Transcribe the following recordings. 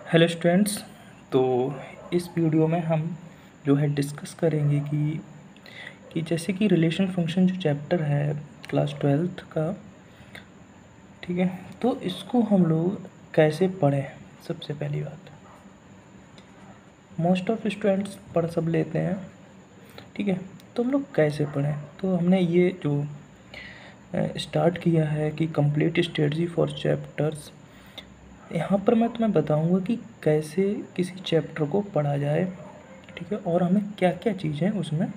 Hello students. तो इस video में हम जो है डिस्कस करेंगे कि जैसे कि रिलेशन फंक्शन जो चैप्टर है क्लास 12th का, ठीक है, तो इसको हम लोग कैसे पढ़ें। सबसे पहली बात, मोस्ट ऑफ स्टूडेंट्स पढ़ सब लेते हैं, ठीक है, तो हम लोग कैसे पढ़ें। तो हमने ये जो स्टार्ट किया है कि कंप्लीट स्ट्रेटजी फॉर चैप्टर्स, यहाँ पर मैं तुम्हें बताऊंगा कि कैसे किसी चैप्टर को पढ़ा जाए, ठीक है, और हमें क्या क्या चीज़ें उसमें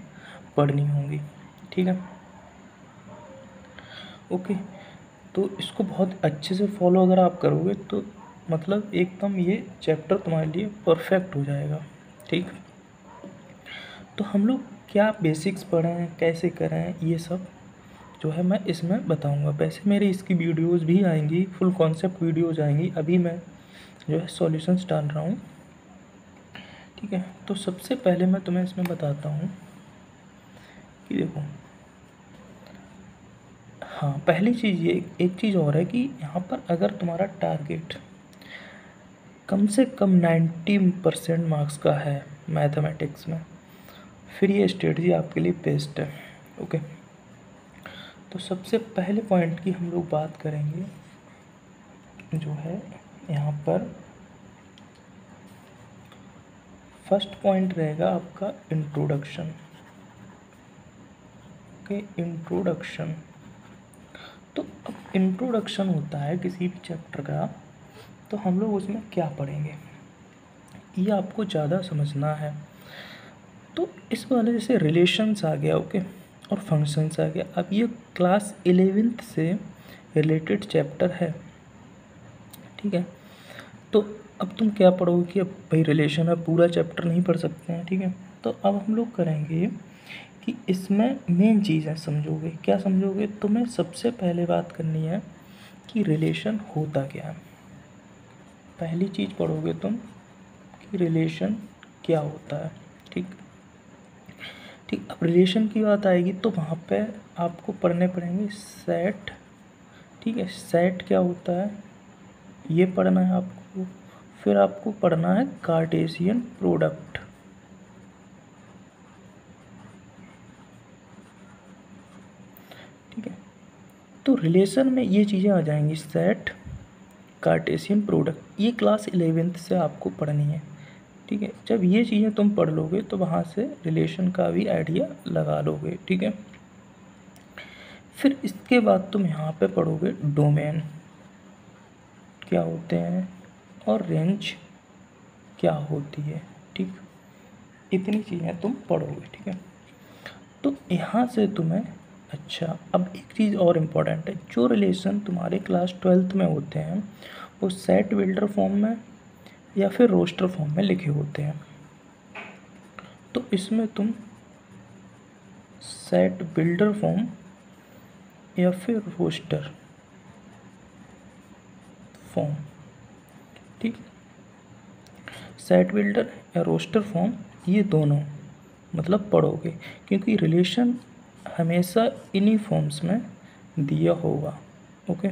पढ़नी होंगी, ठीक है, ओके। तो इसको बहुत अच्छे से फॉलो अगर आप करोगे तो मतलब एकदम ये चैप्टर तुम्हारे लिए परफेक्ट हो जाएगा, ठीक। तो हम लोग क्या बेसिक्स पढ़ें, कैसे करें, ये सब जो है मैं इसमें बताऊंगा। वैसे मेरी इसकी वीडियोस भी आएंगी, फुल कॉन्सेप्ट वीडियोस आएंगी। अभी मैं जो है सॉल्यूशंस डाल रहा हूँ, ठीक है। तो सबसे पहले मैं तुम्हें इसमें बताता हूँ कि देखो, हाँ, पहली चीज़ ये एक चीज़ और है कि यहाँ पर अगर तुम्हारा टारगेट कम से कम 90% मार्क्स का है मैथमेटिक्स में, फिर ये स्ट्रेटजी आपके लिए बेस्ट है, ओके। तो सबसे पहले पॉइंट की हम लोग बात करेंगे जो है यहाँ पर फर्स्ट पॉइंट रहेगा आपका इंट्रोडक्शन, ओके। इंट्रोडक्शन, तो अब इंट्रोडक्शन होता है किसी भी चैप्टर का, तो हम लोग उसमें क्या पढ़ेंगे ये आपको ज़्यादा समझना है। तो इस वाले जैसे रिलेशंस आ गया, ओके, और फंक्शंस आ गया। अब ये क्लास 11th से रिलेटेड चैप्टर है, ठीक है। तो अब तुम क्या पढ़ोगे कि अब भाई रिलेशन है, पूरा चैप्टर नहीं पढ़ सकते हैं, ठीक है। तो अब हम लोग करेंगे कि इसमें मेन चीज़ें समझोगे। क्या समझोगे? तुम्हें सबसे पहले बात करनी है कि रिलेशन होता क्या है। पहली चीज़ पढ़ोगे तुम कि रिलेशन क्या होता है, ठीक ठीक। अब रिलेशन की बात आएगी तो वहाँ पे आपको पढ़ने पड़ेंगे सेट, ठीक है। सेट क्या होता है ये पढ़ना है आपको। फिर आपको पढ़ना है कार्टेशियन प्रोडक्ट, ठीक है। तो रिलेशन में ये चीज़ें आ जाएंगी, सेट, कार्टेशियन प्रोडक्ट, ये क्लास 11th से आपको पढ़नी है, ठीक है। जब ये चीज़ें तुम पढ़ लोगे तो वहाँ से रिलेशन का भी आइडिया लगा लोगे, ठीक है। फिर इसके बाद तुम यहाँ पे पढ़ोगे डोमेन क्या होते हैं और रेंज क्या होती है, ठीक। इतनी चीज़ें तुम पढ़ोगे, ठीक है। तो यहाँ से तुम्हें, अच्छा, अब एक चीज़ और इम्पोर्टेंट है, जो रिलेशन तुम्हारे क्लास 12th में होते हैं वो सेट बिल्डर फॉर्म में या फिर रोस्टर फॉर्म में लिखे होते हैं। तो इसमें तुम सेट बिल्डर फॉर्म या फिर रोस्टर फॉर्म, ठीक, सेट बिल्डर या रोस्टर फॉर्म, ये दोनों मतलब पढ़ोगे, क्योंकि रिलेशन हमेशा इन्हीं फॉर्म्स में दिया होगा, ओके।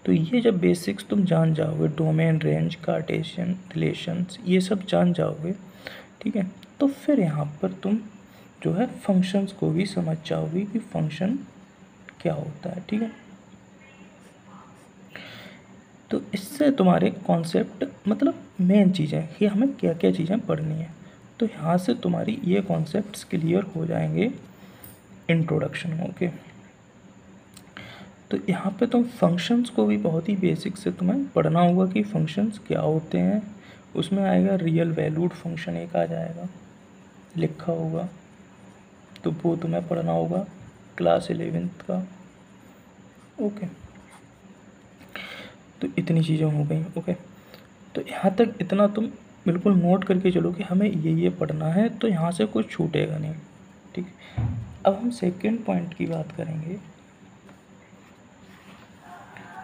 तो ये जब बेसिक्स तुम जान जाओगे, डोमेन, रेंज, कार्टेशियन रिलेशंस, ये सब जान जाओगे, ठीक है, तो फिर यहाँ पर तुम जो है फंक्शंस को भी समझ जाओगे कि फंक्शन क्या होता है, ठीक है। तो इससे तुम्हारे कॉन्सेप्ट मतलब मेन चीज़ें कि हमें क्या क्या चीज़ें पढ़नी है, तो यहाँ से तुम्हारी ये कॉन्सेप्ट्स क्लियर हो जाएंगे इंट्रोडक्शन में, ओके। तो यहाँ पे तुम फंक्शंस को भी बहुत ही बेसिक से तुम्हें पढ़ना होगा कि फंक्शंस क्या होते हैं। उसमें आएगा रियल वैल्यूड फंक्शन, एक आ जाएगा लिखा होगा, तो वो तुम्हें पढ़ना होगा क्लास 11th का, ओके। तो इतनी चीज़ें हो गई, ओके। तो यहाँ तक इतना तुम बिल्कुल नोट करके चलो कि हमें ये पढ़ना है, तो यहाँ से कुछ छूटेगा नहीं, ठीक। अब हम सेकंड पॉइंट की बात करेंगे।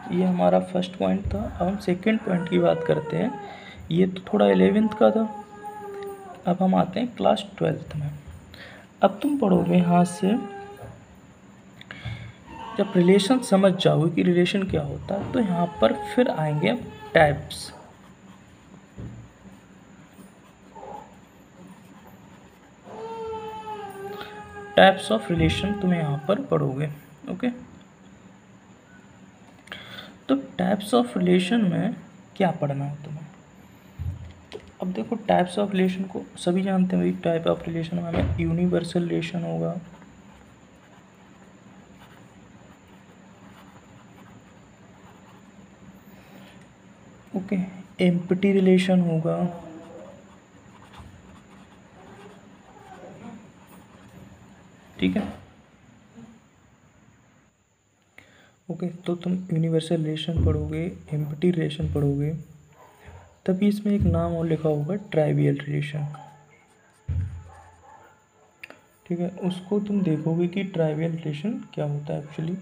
ये हमारा फर्स्ट पॉइंट था। अब हम सेकंड पॉइंट की बात करते हैं। ये तो थोड़ा 11th का था, अब हम आते हैं क्लास 12th में। अब तुम पढ़ोगे यहाँ से, जब रिलेशन समझ जाओगे कि रिलेशन क्या होता है, तो यहाँ पर फिर आएंगे टाइप्स, टाइप्स ऑफ रिलेशन तुम यहाँ पर पढ़ोगे। ओके, तो टाइप्स ऑफ रिलेशन में क्या पढ़ना है तुम्हें? अब देखो, टाइप्स ऑफ रिलेशन को सभी जानते हैं भाई। टाइप ऑफ रिलेशन में हमें यूनिवर्सल रिलेशन होगा, ओके, एम्प्टी रिलेशन होगा, ठीक है, ओके। तो तुम यूनिवर्सल रिलेशन पढ़ोगे, एम्प्टी रिलेशन पढ़ोगे, तभी इसमें एक नाम और लिखा होगा ट्राइवियल रिलेशन, ठीक है। उसको तुम देखोगे कि ट्राइवियल रिलेशन क्या होता है एक्चुअली,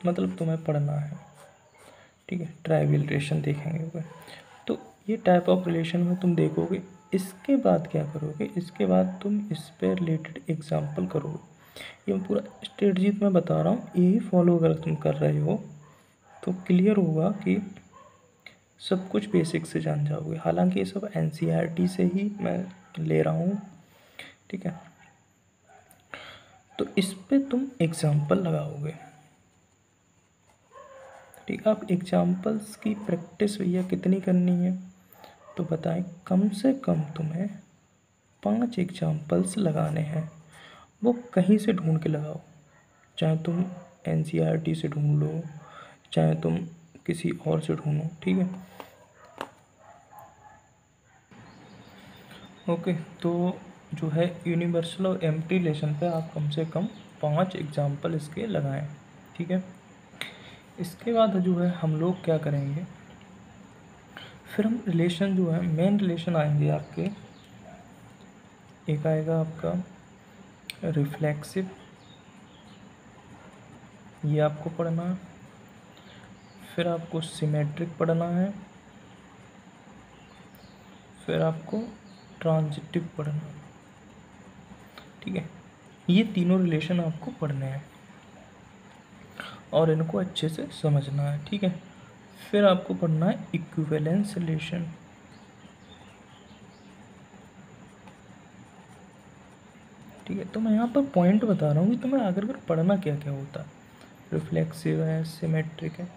मतलब तुम्हें पढ़ना है, ठीक है। ट्राइवियल रिलेशन देखेंगे, ओके। तो ये टाइप ऑफ रिलेशन में तुम देखोगे। इसके बाद क्या करोगे? इसके बाद तुम इस पे रिलेटेड एग्जाम्पल करोगे। ये पूरा स्ट्रेटजी मैं बता रहा हूँ, यही फॉलो अगर तुम कर रहे हो तो क्लियर होगा कि सब कुछ बेसिक से जान जाओगे। हालांकि ये सब एनसीईआरटी से ही मैं ले रहा हूँ, ठीक है। तो इस पे तुम एग्जाम्पल लगाओगे, ठीक है। अब एग्जाम्पल्स की प्रैक्टिस भैया कितनी करनी है तो बताएं। कम से कम तुम्हें 5 एग्जाम्पल्स लगाने हैं, वो कहीं से ढूंढ के लगाओ, चाहे तुम एनसीईआरटी से ढूंढ लो, चाहे तुम किसी और से ढूंढो, ठीक है, ओके। तो जो है यूनिवर्सल और एम्प्टी रिलेशन पे आप कम से कम 5 एग्जाम्पल इसके लगाएं, ठीक है। इसके बाद जो है हम लोग क्या करेंगे, फिर हम रिलेशन जो है मेन रिलेशन आएंगे आपके। एक आएगा आपका रिफ्लेक्सिव, ये आपको पढ़ना है। फिर आपको सिमेट्रिक पढ़ना है, फिर आपको ट्रांजिटिव पढ़ना है, ठीक है। ये तीनों रिलेशन आपको पढ़ने हैं और इनको अच्छे से समझना है, ठीक है। फिर आपको पढ़ना है इक्विवेलेंस रिलेशन, ठीक है। तो मैं यहाँ पर पॉइंट बता रहा हूँ कि तुम्हें आकर पढ़ना क्या क्या होता है। रिफ्लेक्सिव है, सिमेट्रिक है,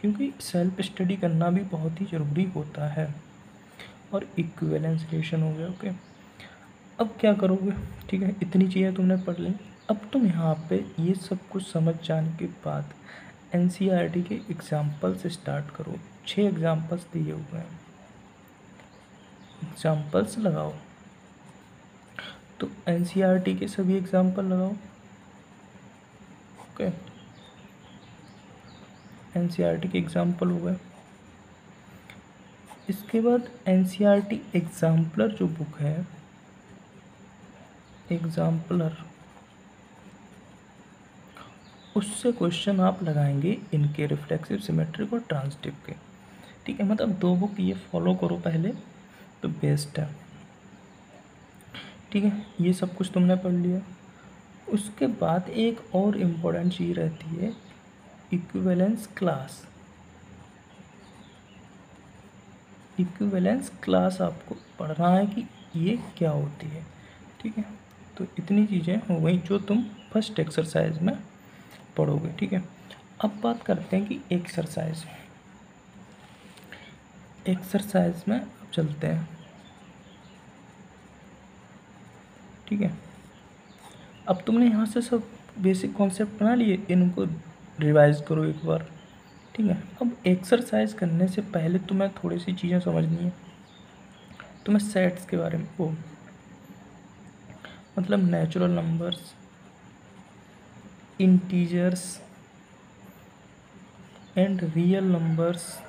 क्योंकि सेल्फ स्टडी करना भी बहुत ही ज़रूरी होता है। और इक्विवेलेंस रिलेशन हो गया, ओके। अब क्या करोगे, ठीक है, इतनी चीज़ें तुमने पढ़ ली। अब तुम यहाँ पे ये सब कुछ समझ जाने के बाद एनसीईआरटी के एग्जाम्पल से स्टार्ट करो। 6 एग्जाम्पल्स दिए हुए हैं, एग्जाम्पल्स लगाओ। तो एनसीईआरटी के सभी एग्जाम्पल लगाओ, ओके। एनसीईआरटी के एग्जाम्पल हो गए। इसके बाद एनसीईआरटी एग्जाम्पलर जो बुक है, एग्जाम्पलर, उससे क्वेश्चन आप लगाएंगे इनके रिफ्लेक्सिव, सिमेट्रिक और ट्रांजिटिव के, ठीक है। मतलब 2 बुक ये फॉलो करो पहले तो बेस्ट है, ठीक है। ये सब कुछ तुमने पढ़ लिया। उसके बाद एक और इम्पोर्टेंट चीज़ रहती है इक्विवेलेंस क्लास। इक्विवेलेंस क्लास आपको पढ़ना है कि ये क्या होती है, ठीक है। तो इतनी चीज़ें हो गई जो तुम फर्स्ट एक्सरसाइज में पढ़ोगे, ठीक है। अब बात करते हैं कि एक्सरसाइज में अब चलते हैं, ठीक है। अब तुमने यहाँ से सब बेसिक कॉन्सेप्ट बना लिए, इनको रिवाइज करो एक बार, ठीक है। अब एक्सरसाइज करने से पहले तुम्हें थोड़ी सी चीज़ें समझनी है। तुम्हें सेट्स के बारे में, वो मतलब natural numbers, integers and real numbers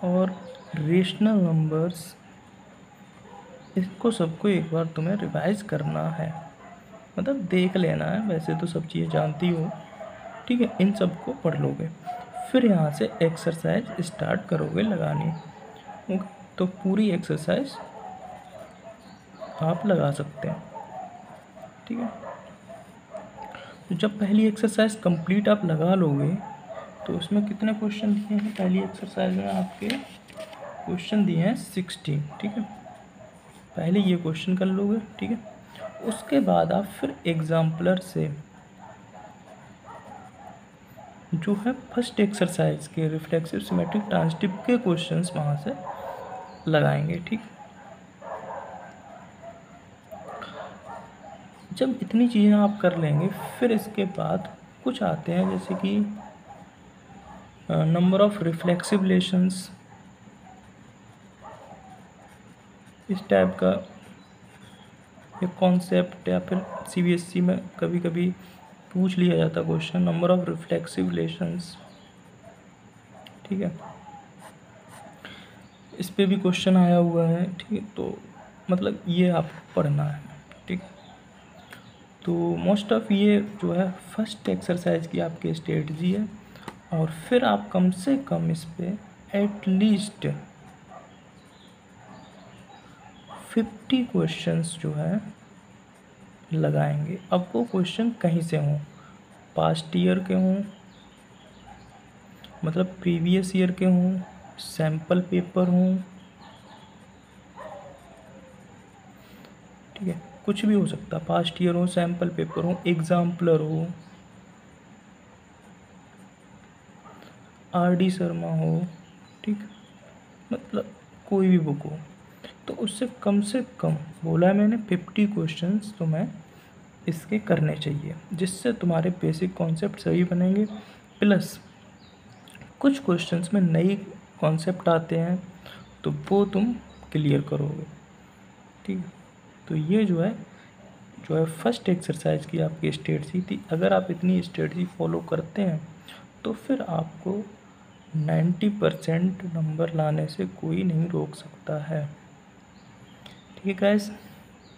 और रेशनल नंबर्स, इसको सबको एक बार तुम्हें रिवाइज करना है, मतलब देख लेना है। वैसे तो सब चीज़ें जानती हो, ठीक है, इन सबको पढ़ लोगे। फिर यहाँ से एक्सरसाइज स्टार्ट करोगे लगानी, ओके। तो पूरी एक्सरसाइज आप लगा सकते हैं, ठीक है। तो जब पहली एक्सरसाइज कंप्लीट आप लगा लोगे तो उसमें कितने क्वेश्चन दिए हैं? पहली एक्सरसाइज में आपके क्वेश्चन दिए हैं 16, ठीक है। पहले ये क्वेश्चन कर लोगे, ठीक है। उसके बाद आप फिर एग्जाम्पलर से जो है फर्स्ट एक्सरसाइज के रिफ्लेक्सिव सिमेट्रिक ट्रांजिटिव के क्वेश्चंस वहाँ से लगाएंगे, ठीक। जब इतनी चीज़ें आप कर लेंगे, फिर इसके बाद कुछ आते हैं जैसे कि नंबर ऑफ रिफ्लेक्सिव लेशंस, इस टाइप का एक कॉन्सेप्ट, या फिर सीबीएसई में कभी कभी पूछ लिया जाता question, number of reflexive lesions, ठीक है। इस पे भी क्वेश्चन आया हुआ है, ठीक है। तो मतलब ये आपको पढ़ना है, ठीक। तो मोस्ट ऑफ ये जो है फर्स्ट एक्सरसाइज की आपकी स्ट्रेटजी है, और फिर आप कम से कम इस पे एटलीस्ट 50 क्वेश्चंस जो है लगाएंगे। अब वो क्वेश्चन कहीं से हों, पास्ट ईयर के हों, मतलब प्रीवियस ईयर के हों, सैम्पल पेपर हों, ठीक है, कुछ भी हो सकता, पास्ट ईयर हो, सैम्पल पेपर हो, एग्जाम्पलर हो, आर डी शर्मा हो, ठीक, मतलब कोई भी बुक हो। तो उससे कम बोला है मैंने 50 क्वेश्चंस तुम्हें इसके करने चाहिए, जिससे तुम्हारे बेसिक कॉन्सेप्ट सही बनेंगे, प्लस कुछ क्वेश्चंस में नई कॉन्सेप्ट आते हैं तो वो तुम क्लियर करोगे, ठीक है। तो ये जो है फर्स्ट एक्सरसाइज की आपकी स्ट्रेटजी थी। अगर आप इतनी स्ट्रेटजी फॉलो करते हैं तो फिर आपको 90% नंबर लाने से कोई नहीं रोक सकता है, ठीक है गाइस।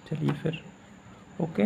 चलिए फिर, ओके।